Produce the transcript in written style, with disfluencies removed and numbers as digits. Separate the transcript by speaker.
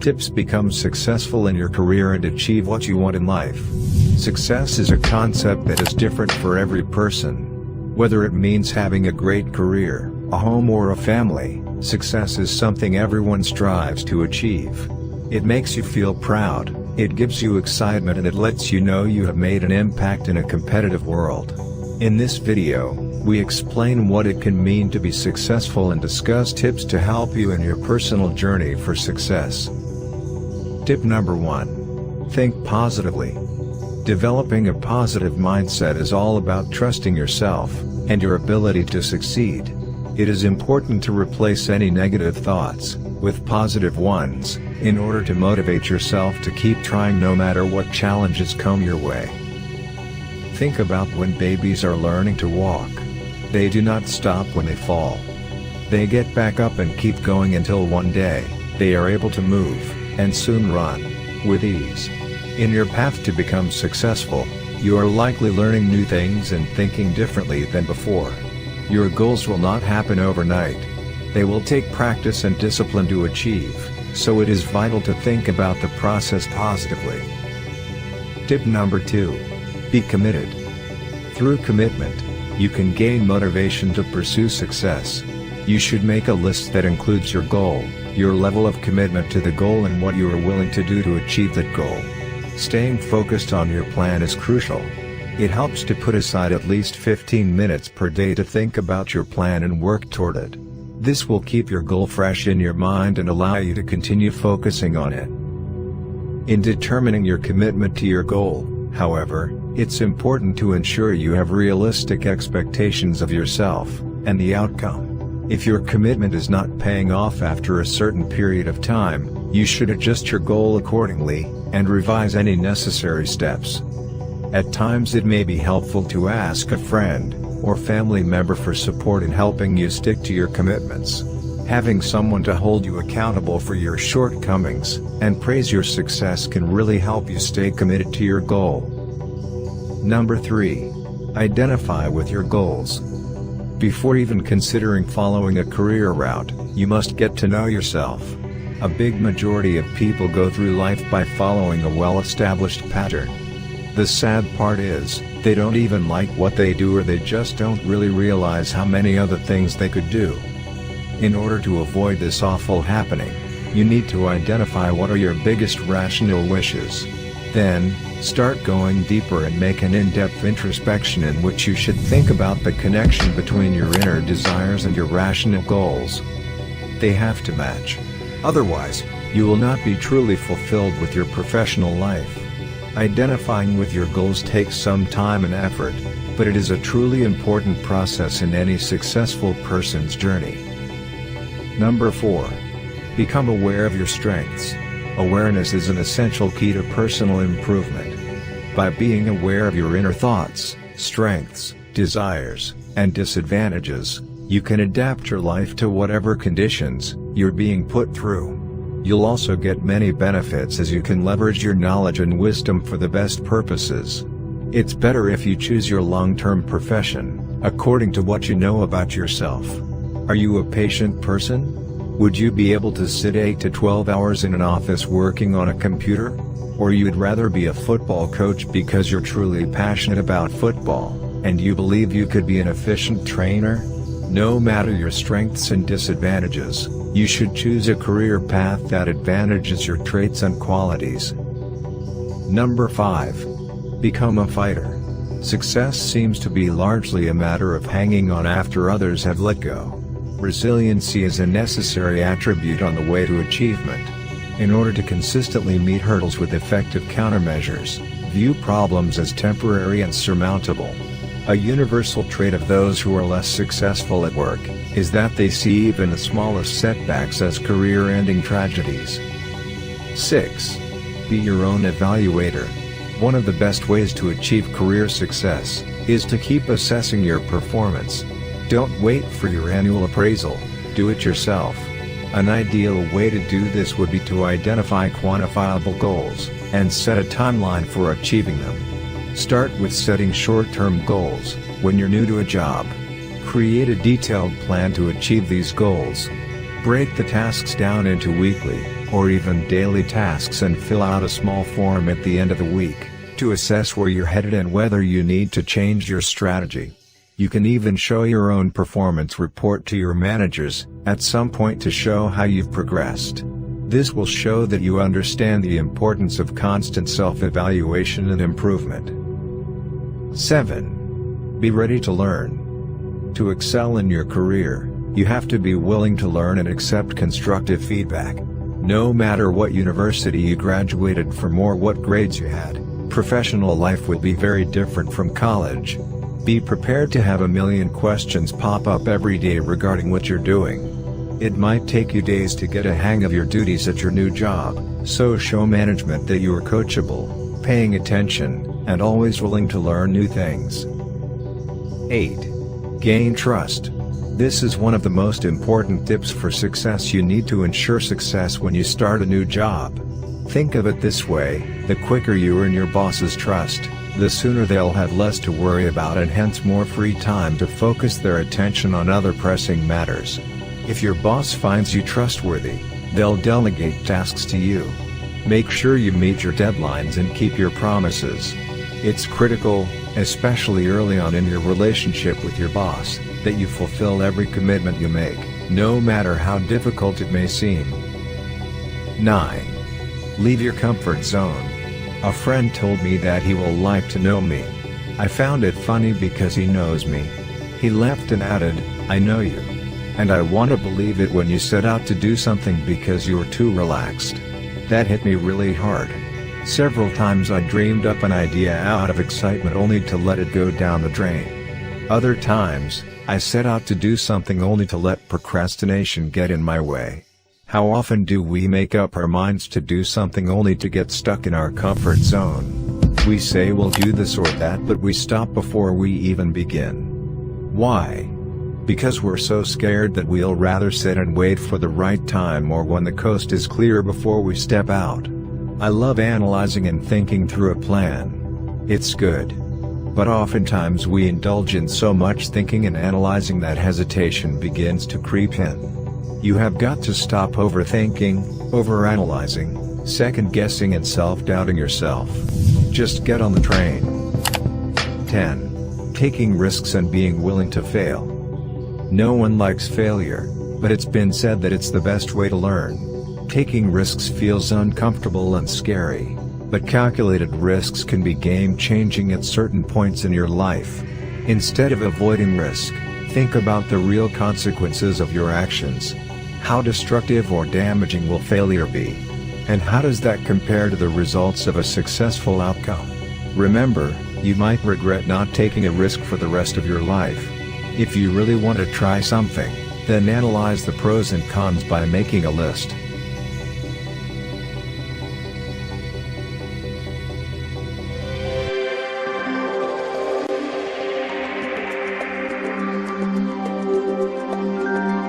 Speaker 1: Tips: become successful in your career and achieve what you want in life. Success is a concept that is different for every person. Whether it means having a great career, a home or a family, success is something everyone strives to achieve. It makes you feel proud, it gives you excitement, and it lets you know you have made an impact in a competitive world. In this video, we explain what it can mean to be successful and discuss tips to help you in your personal journey for success. Tip number 1. Think positively. Developing a positive mindset is all about trusting yourself and your ability to succeed. It is important to replace any negative thoughts with positive ones in order to motivate yourself to keep trying no matter what challenges come your way. Think about when babies are learning to walk. They do not stop when they fall. They get back up and keep going until one day, they are able to move, and soon run with ease. In your path to become successful, you are likely learning new things and thinking differently than before. Your goals will not happen overnight. They will take practice and discipline to achieve, so it is vital to think about the process positively. Tip number 2. Be committed. Through commitment, you can gain motivation to pursue success. You should make a list that includes your goal, your level of commitment to the goal, and what you are willing to do to achieve that goal. Staying focused on your plan is crucial. It helps to put aside at least 15 minutes per day to think about your plan and work toward it. This will keep your goal fresh in your mind and allow you to continue focusing on it. In determining your commitment to your goal, however, it's important to ensure you have realistic expectations of yourself and the outcome. If your commitment is not paying off after a certain period of time, you should adjust your goal accordingly and revise any necessary steps. At times it may be helpful to ask a friend or family member for support in helping you stick to your commitments. Having someone to hold you accountable for your shortcomings and praise your success can really help you stay committed to your goal. Number 3. Identify with your goals. Before even considering following a career route, you must get to know yourself. A big majority of people go through life by following a well-established pattern. The sad part is, they don't even like what they do, or they just don't really realize how many other things they could do. In order to avoid this awful happening, you need to identify what are your biggest rational wishes. Then, start going deeper and make an in-depth introspection in which you should think about the connection between your inner desires and your rational goals. They have to match. Otherwise, you will not be truly fulfilled with your professional life. Identifying with your goals takes some time and effort, but it is a truly important process in any successful person's journey. Number 4. Become aware of your strengths. Awareness is an essential key to personal improvement. By being aware of your inner thoughts, strengths, desires, and disadvantages, you can adapt your life to whatever conditions you're being put through. You'll also get many benefits as you can leverage your knowledge and wisdom for the best purposes. It's better if you choose your long-term profession according to what you know about yourself. Are you a patient person? Would you be able to sit 8 to 12 hours in an office working on a computer? Or you'd rather be a football coach because you're truly passionate about football, and you believe you could be an efficient trainer? No matter your strengths and disadvantages, you should choose a career path that advantages your traits and qualities. Number 5. Become a fighter. Success seems to be largely a matter of hanging on after others have let go. Resiliency is a necessary attribute on the way to achievement. In order to consistently meet hurdles with effective countermeasures, view problems as temporary and surmountable. A universal trait of those who are less successful at work is that they see even the smallest setbacks as career-ending tragedies. 6. Be your own evaluator. One of the best ways to achieve career success is to keep assessing your performance. Don't wait for your annual appraisal, do it yourself. An ideal way to do this would be to identify quantifiable goals and set a timeline for achieving them. Start with setting short-term goals when you're new to a job. Create a detailed plan to achieve these goals. Break the tasks down into weekly, or even daily tasks, and fill out a small form at the end of the week to assess where you're headed and whether you need to change your strategy. You can even show your own performance report to your managers at some point to show how you've progressed. This will show that you understand the importance of constant self-evaluation and improvement. 7. Be ready to learn. To excel in your career, you have to be willing to learn and accept constructive feedback. No matter what university you graduated from or what grades you had, professional life would be very different from college. Be prepared to have a million questions pop up every day regarding what you're doing. It might take you days to get a hang of your duties at your new job, so show management that you are coachable, paying attention, and always willing to learn new things. 8. Gain trust. This is one of the most important tips for success. You need to ensure success when you start a new job. Think of it this way: the quicker you earn your boss's trust, the sooner they'll have less to worry about and hence more free time to focus their attention on other pressing matters. If your boss finds you trustworthy, they'll delegate tasks to you. Make sure you meet your deadlines and keep your promises. It's critical, especially early on in your relationship with your boss, that you fulfill every commitment you make, no matter how difficult it may seem. 9. Leave your comfort zone. A friend told me that he will like to know me. I found it funny because he knows me. He left and added, "I know you. And I want to believe it when you set out to do something because you're too relaxed." That hit me really hard. Several times I dreamed up an idea out of excitement only to let it go down the drain. Other times, I set out to do something only to let procrastination get in my way. How often do we make up our minds to do something only to get stuck in our comfort zone? We say we'll do this or that, but we stop before we even begin. Why? Because we're so scared that we'll rather sit and wait for the right time or when the coast is clear before we step out. I love analyzing and thinking through a plan. It's good. But oftentimes we indulge in so much thinking and analyzing that hesitation begins to creep in. You have got to stop overthinking, overanalyzing, second-guessing and self-doubting yourself. Just get on the train. 10. Taking risks and being willing to fail. No one likes failure, but it's been said that it's the best way to learn. Taking risks feels uncomfortable and scary, but calculated risks can be game-changing at certain points in your life. Instead of avoiding risk, think about the real consequences of your actions. How destructive or damaging will failure be? And how does that compare to the results of a successful outcome? Remember, you might regret not taking a risk for the rest of your life. If you really want to try something, then analyze the pros and cons by making a list.